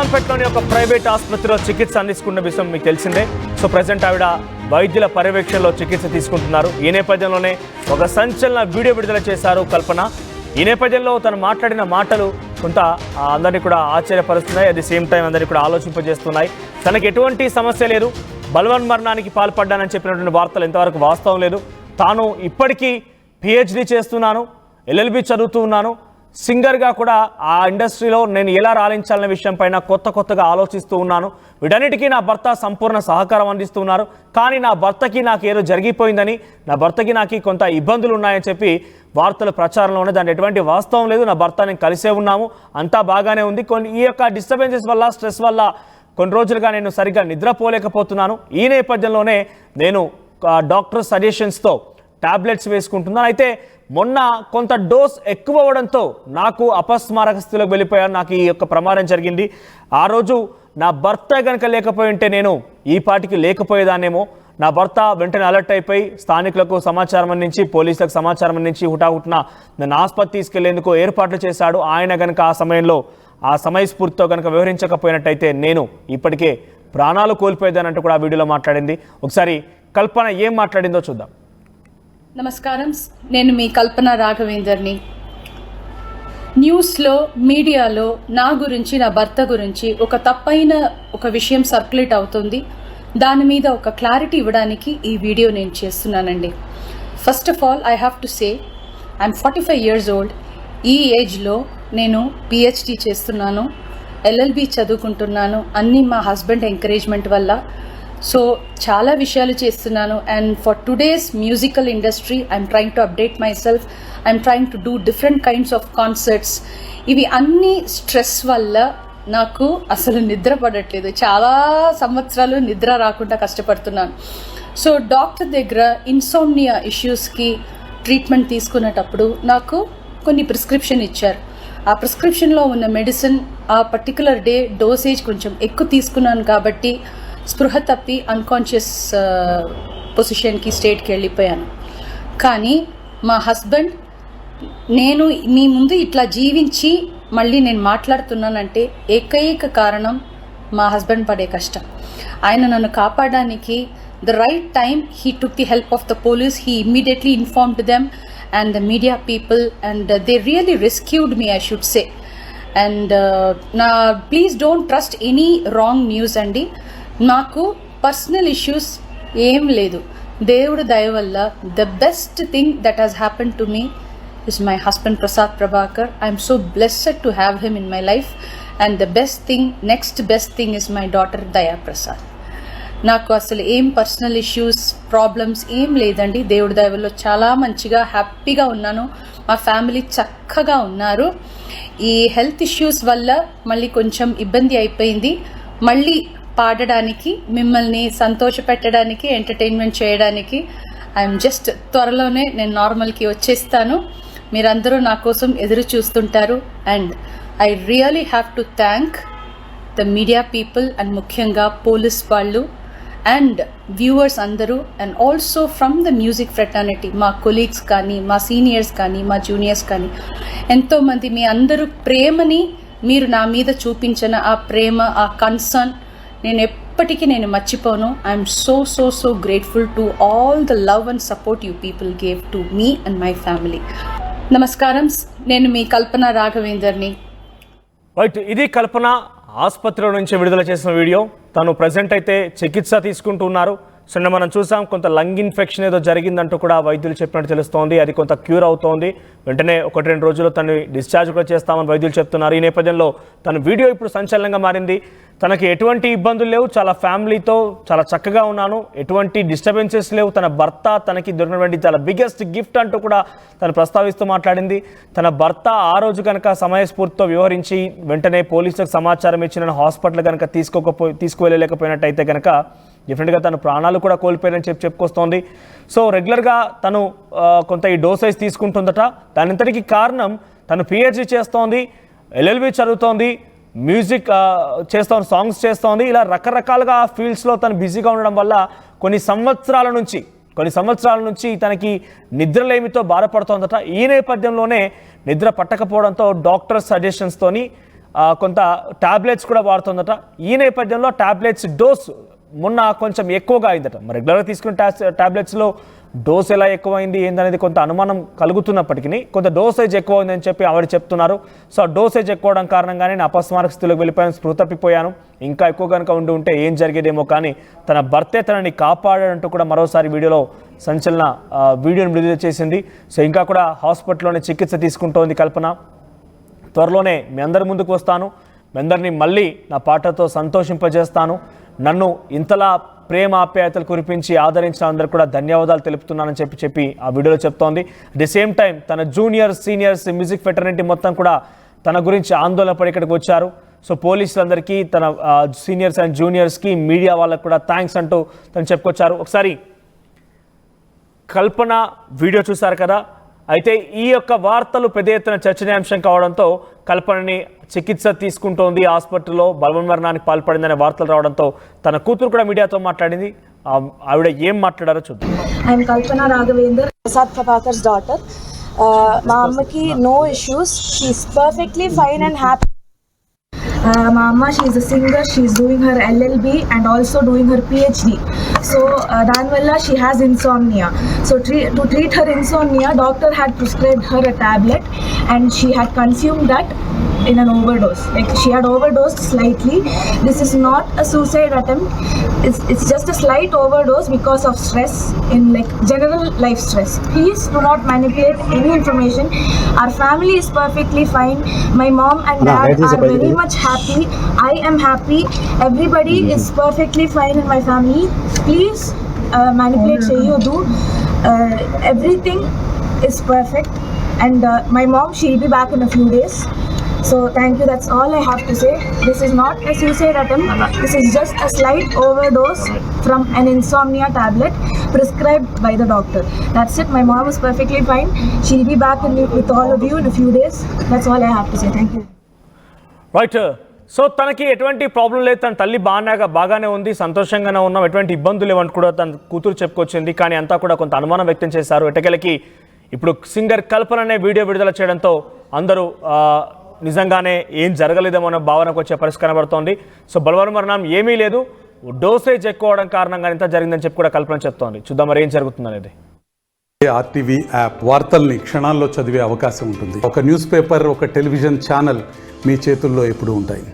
నిజాంపేటలోని ఒక ప్రైవేట్ ఆసుపత్రిలో చికిత్స అందిస్తున్న విషయం మీకు తెలిసిందే. సో ప్రజెంట్ ఆవిడ వైద్యుల పర్యవేక్షణలో చికిత్స తీసుకుంటున్నారు. ఈ నేపథ్యంలోనే ఒక సంచలన వీడియో విడుదల చేశారు కల్పన. ఈ నేపథ్యంలో తను మాట్లాడిన మాటలు కొంత అందరినీ కూడా ఆశ్చర్యపరుస్తున్నాయి. అట్ ది సేమ్ టైం అందరినీ కూడా ఆలోచింపజేస్తున్నాయి. తనకు ఎటువంటి సమస్య లేదు, బలవన్ మరణానికి పాల్పడ్డానని చెప్పినటువంటి వార్తలు ఎంతవరకు వాస్తవం లేదు. తాను ఇప్పటికీ PhD చేస్తున్నాను, LLB చదువుతూ ఉన్నాను, సింగర్గా కూడా ఆ ఇండస్ట్రీలో నేను ఎలా రాణించాలనే విషయం పైన కొత్తగా ఆలోచిస్తూ ఉన్నాను. వీటన్నిటికీ నా భర్త సంపూర్ణ సహకారం అందిస్తున్నారు. కానీ నా భర్తకి నాకు ఏదో జరిగిపోయిందని, నా భర్తకి నాకు కొంత ఇబ్బందులు ఉన్నాయని చెప్పి వార్తల ప్రచారంలో ఉన్నాయి. దాని ఎటువంటి వాస్తవం లేదు. నా భర్త నేను కలిసే ఉన్నాము, అంతా బాగానే ఉంది. ఈ యొక్క డిస్టర్బెన్సెస్ వల్ల, స్ట్రెస్ వల్ల కొన్ని రోజులుగా నేను సరిగ్గా నిద్రపోలేకపోతున్నాను. ఈ నేపథ్యంలోనే నేను డాక్టర్ సజెషన్స్తో టాబ్లెట్స్ వేసుకుంటున్నాను. అయితే మొన్న కొంత డోస్ ఎక్కువ అవ్వడంతో నాకు అపస్మారక స్థితిలోకి వెళ్ళిపోయాను. నాకు ఈ యొక్క ప్రమాదం జరిగింది. ఆ రోజు నా భర్త కనుక లేకపోయి ఉంటే నేను ఈ పాటికి లేకపోయేదాన్నేమో. నా భర్త వెంటనే అలర్ట్ అయిపోయి స్థానికులకు సమాచారం అందించి, పోలీసులకు సమాచారం అందించి హుటాహుటిన నన్ను ఆసుపత్రి తీసుకెళ్లేందుకు ఏర్పాట్లు చేశాడు. ఆయన కనుక ఆ సమయంలో ఆ సమయస్ఫూర్తితో కనుక వివరించకపోయినట్టయితే నేను ఇప్పటికే ప్రాణాలు కోల్పోయేదానంటూ కూడా ఆ వీడియోలో మాట్లాడింది. ఒకసారి కల్పన ఏం మాట్లాడిందో చూద్దాం. నమస్కారం, నేను మీ కల్పన రాఘవేందర్ని. న్యూస్లో, మీడియాలో నా గురించి, నా భర్త గురించి ఒక తప్పైన ఒక విషయం సర్క్యులేట్ అవుతుంది. దాని మీద ఒక క్లారిటీ ఇవ్వడానికి ఈ వీడియో నేను చేస్తున్నానండి. First of all I have to say I'm 45 years old. ఈ ఏజ్లో నేను PhD చేస్తున్నాను, LLB చదువుకుంటున్నాను. అన్నీ మా హస్బెండ్ ఎంకరేజ్మెంట్ వల్ల. సో చాలా విషయాలు చేస్తున్నాను. And for today's musical industry I'm trying to update my self. I'm trying to do different kinds of concerts. ఇవి అన్ని స్ట్రెస్ వల్ల నాకు అసలు నిద్ర పడట్లేదు. చాలా సంవత్సరాలు నిద్ర రాకుండా కష్టపడుతున్నాను. సో డాక్టర్ దగ్గర ఇన్సోమ్నియా ఇష్యూస్కి ట్రీట్మెంట్ తీసుకునేటప్పుడు నాకు కొన్ని ప్రిస్క్రిప్షన్ ఇచ్చారు. ఆ ప్రిస్క్రిప్షన్లో ఉన్న మెడిసిన్ ఆ పర్టికులర్ డే డోసేజ్ కొంచెం ఎక్కువ తీసుకున్నాను కాబట్టి స్పృహ తప్పి అన్కాన్షియస్ పొజిషన్కి, స్టేట్కి వెళ్ళిపోయాను. కానీ మా హస్బెండ్, నేను మీ ముందు ఇట్లా జీవించి మళ్ళీ నేను మాట్లాడుతున్నానంటే ఏకైక కారణం మా హస్బెండ్ పడే కష్టం. ఆయన నన్ను కాపాడడానికి the right time he took the help of the police. He immediately informed them and the media people, and they really rescued me, I should say. And please don't trust any wrong news andi. Naku personal issues em ledu. Devudu daya valla the best thing that has happened to me is my husband Prasad Prabhakar. I am so blessed to have him in my life, and the next best thing is my daughter Daya Prasad. నాకు అసలు ఏం personal issues, problems ఏం లేదండి. దేవుడి దయ వల్ల చాలా మంచిగా హ్యాపీగా ఉన్నాను. మా ఫ్యామిలీ చక్కగా ఉన్నారు. ఈ హెల్త్ ఇష్యూస్ వల్ల మళ్ళీ కొంచెం ఇబ్బంది అయిపోయింది. మళ్ళీ పాడడానికి, మిమ్మల్ని సంతోష పెట్టడానికి, ఎంటర్టైన్మెంట్ చేయడానికి ఐఎమ్ జస్ట్ త్వరలోనే నేను నార్మల్కి వచ్చేస్తాను. మీరందరూ నా కోసం ఎదురు చూస్తుంటారు. And I really have to thank the media people and ముఖ్యంగా పోలీస్ వాళ్ళు అండ్ వ్యూవర్స్ అందరూ, and also from the music fraternity, మా కొలీగ్స్ కానీ, మా సీనియర్స్ కానీ, మా జూనియర్స్ కానీ, ఎంతోమంది మీ అందరూ ప్రేమని మీరు నా మీద చూపించిన ఆ ప్రేమ, ఆ కన్సర్న్ నేను ఎప్పటికీ మర్చిపోను. I'm so grateful to all the love and support you people gave to me and my family. నమస్కారం, నేను మీ కల్పన రాఘవేందర్ని. రైట్, ఇది కల్పన ఆసుపత్రిలో నుంచి విడుదల చేసిన వీడియో. తను ప్రజెంట్ అయితే చికిత్స తీసుకుంటున్నారు. సో మనం చూసాం, కొంత లంగ్ ఇన్ఫెక్షన్ ఏదో జరిగిందంటూ కూడా వైద్యులు చెప్పినట్టు తెలుస్తోంది. అది కొంత క్యూర్ అవుతోంది. వెంటనే 1-2 రోజుల్లో తను డిశ్చార్జ్ కూడా చేస్తామని వైద్యులు చెప్తున్నారు. ఈ నేపథ్యంలో తన వీడియో ఇప్పుడు సంచలనంగా మారింది. తనకి ఎటువంటి ఇబ్బందులు లేవు, చాలా ఫ్యామిలీతో చాలా చక్కగా ఉన్నాను, ఎటువంటి డిస్టర్బెన్సెస్ లేవు, తన భర్త తనకి దొరికినటువంటి చాలా బిగ్గెస్ట్ గిఫ్ట్ అంటూ కూడా తను ప్రస్తావిస్తూ మాట్లాడింది. తన భర్త ఆ రోజు కనుక సమయస్ఫూర్తితో వ్యవహరించి వెంటనే పోలీసులకు సమాచారం ఇచ్చి నన్ను హాస్పిటల్ కనుక తీసుకువెళ్ళలేకపోయినట్టయితే కనుక డిఫరెంట్గా తను ప్రాణాలు కూడా కోల్పోయారని చెప్పుకొస్తోంది. సో రెగ్యులర్గా తను కొంత ఈ డోసేజ్ తీసుకుంటుందట. దానింతటికి కారణం తను PhD చేస్తోంది, LLB చదువుతోంది, మ్యూజిక్ చేస్తోంది, సాంగ్స్ చేస్తోంది. ఇలా రకరకాలుగా ఫీల్డ్స్లో తను బిజీగా ఉండడం వల్ల కొన్ని సంవత్సరాల నుంచి తనకి నిద్రలేమితో బాధపడుతోందట. ఈ నేపథ్యంలోనే నిద్ర పట్టకపోవడంతో డాక్టర్ సజెషన్స్తోని కొంత టాబ్లెట్స్ కూడా వాడుతుందట. ఈ నేపథ్యంలో టాబ్లెట్స్ డోస్ మొన్న కొంచెం ఎక్కువగా అయిందట. మరి రెగ్యులర్గా తీసుకున్న టాబ్లెట్స్లో డోస్ ఎలా ఎక్కువైంది ఏందనేది కొంత అనుమానం కలుగుతున్నప్పటికీ కొంత డోసేజ్ ఎక్కువ అయిందని చెప్పి ఆవిడ చెప్తున్నారు. సో ఆ డోసేజ్ ఎక్కువ అవడం కారణంగానే నేను అపస్మారక స్థితిలోకి వెళ్ళిపోయాను, స్పృహ తప్పిపోయాను, ఇంకా ఎక్కువ కనుక ఉంటే ఏం జరిగేదేమో, కానీ తన భర్తే తనని కాపాడాడంటూ కూడా మరోసారి వీడియోలో సంచలన వీడియోని విడుదల చేసింది. సో ఇంకా కూడా హాస్పిటల్లోనే చికిత్స తీసుకుంటోంది కల్పన. త్వరలోనే మీ అందరి ముందుకు వస్తాను, మీ అందరినీ మళ్ళీ నా పాటతో సంతోషింపజేస్తాను, నన్ను ఇంతలా ప్రేమ ఆప్యాయతలు కురిపించి ఆదరించిన అందరూ కూడా ధన్యవాదాలు తెలుపుతున్నానని చెప్పి ఆ వీడియోలో చెప్తోంది. అట్ ది సేమ్ టైం తన జూనియర్స్, సీనియర్స్, మ్యూజిక్ ఫెటర్నిటీ మొత్తం కూడా తన గురించి ఆందోళన పడి ఇక్కడికి వచ్చారు. సో పోలీసులందరికీ, తన సీనియర్స్ అండ్ జూనియర్స్కి, మీడియా వాళ్ళకు కూడా థ్యాంక్స్ అంటూ తను చెప్పుకొచ్చారు. ఒకసారి కల్పన వీడియో చూశారు కదా. అయితే ఈ యొక్క వార్తలు పెద్ద ఎత్తున చర్చనీయాంశం కావడంతో కల్పనని చికిత్స తీసుకుంటోంది హాస్పిటల్లో, బలవన్మరణానికి పాల్పడిందనే వార్తలు రావడంతో తన కూతురు కూడా మీడియాతో మాట్లాడింది. ఆవిడ ఏం మాట్లాడారో చూద్దాం. I'm Kalpana Raghavender, Prasad Prabhakar's daughter. మా అమ్మకి no issues, she's perfectly fine and happy. మా అమ్మ, she's a singer, she's doing her LLB and also doing her PhD. So దానివల్ల she has insomnia. So to treat her insomnia, doctor had prescribed her a tablet and she had consumed that in an overdose. Like she had overdosed slightly. This is not a suicide attempt. It's just a slight overdose because of stress, in like general life stress. Please do not manipulate any information. Our family is perfectly fine. My mom and dad are very much happy. I am happy. Everybody is perfectly fine in my family. Please manipulate cheyodu. Everything is perfect. And my mom, she'll be back in a few days. So thank you, that's all I have to say. This is not a suicide attempt. This is just a slight overdose from an insomnia tablet prescribed by the doctor. That's it. My mom is perfectly fine. She'll be back with all of you in a few days. That's all I have to say. Thank you. Right. So తనకి ఎటువంటి problem లేదు, తన తల్లి బాగానే ఉంది, సంతోషంగానే ఉన్నాం, ఎటువంటి ఇబ్బందులు లేవంటూ కూడా తన కూతురు చెప్పుకొచ్చింది. కానీ అంతా కూడా కొంత అనుమానం వ్యక్తం చేశారు. ఎటకెలకి ఇప్పుడు సింగర్ కల్పననే వీడియో విడుదల చేయడంతో అందరూ నిజంగానే ఏం జరగలేదేమో అన్న భావనకు వచ్చే పరిస్థితి కనబడుతోంది. సో బలవన్మరణం ఏమీ లేదు, డోసేజ్ ఎక్కువ అవడం కారణంగా ఇంత జరిగిందని చెప్పి కూడా కల్పన చెప్తోంది. చూద్దాం మరి ఏం జరుగుతుందనేది. RTV యాప్ వార్తల్ని క్షణాల్లో చదివే అవకాశం ఉంటుంది. ఒక న్యూస్ పేపర్, ఒక టెలివిజన్ ఛానల్ మీ చేతుల్లో ఎప్పుడూ ఉంటాయి.